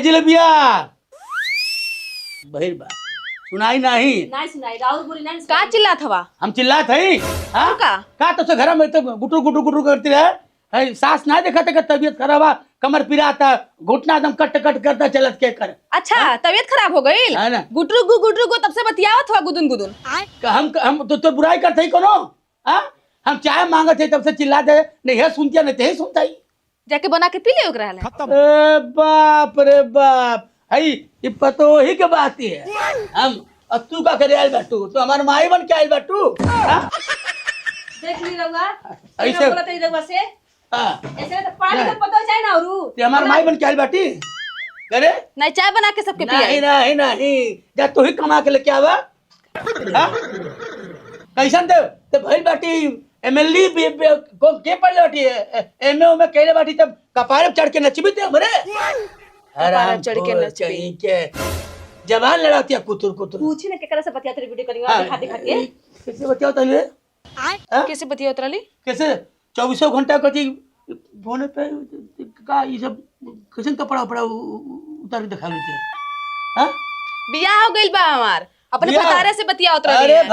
जिलेबिया बहिर बा सुनाई नहीं नहीं सुनाई राउर बोली नहीं का चिल्लात हवा? हम चिल्लात हई हाँ का तो से घर में तो गुटू गुटू गुटू करती रहे है सास ना देखा का तबीयत खराब है कमर पिराता घुटना एकदम कट कट करता चलत के कर अच्छा तबीयत खराब हो गई है ना गुटरू गु तब से बतियावत हुआ गुदुन गुदुन। हम तो बुराई करते ही कोनो हाँ हम चाय मांगत है तब से चिल्ला दे नहीं है सुनतिया नहीं ते ही सुनता ही जाके बना के पी ले ओकरा ले। ए बाप रे बाप हई ये पतो ही के बात है हम तू का करे आइल बाटू तो हमार माई बन के आइल बाटू देख ली रहुआ ऐसे बोला तेरी रहुआ से हां ऐसे तो पानी तो पता जाए ना औरू ते हमार माई बन के आइल बाटी करे नहीं चाय बना के सबके पिया। नहीं नहीं जा तू ही कमा के लेके आवा हां कैसन ते भइल बाटी एमएलए को के पड़ बाटी एमओ में कहले बाटी तब कपारे चढ़ के नचबी ते हमरे कपारे चढ़ के नचबी के जवान लड़ाती है कुतुर कुतुर पूछी ना केकरा से बतिया तेरी वीडियो करेंगे दिखा दिखा के कैसे बताओ तने कैसे बतिया उतरली? कैसे 24 घंटा कथी फोन पे का ये सब कैसे कपड़ा उपड़ा उतार के दिखा लेते हैं हां बियाह हो गइल बा हमार अपने बियाह? पतारे से बतिया उतरली अरे है।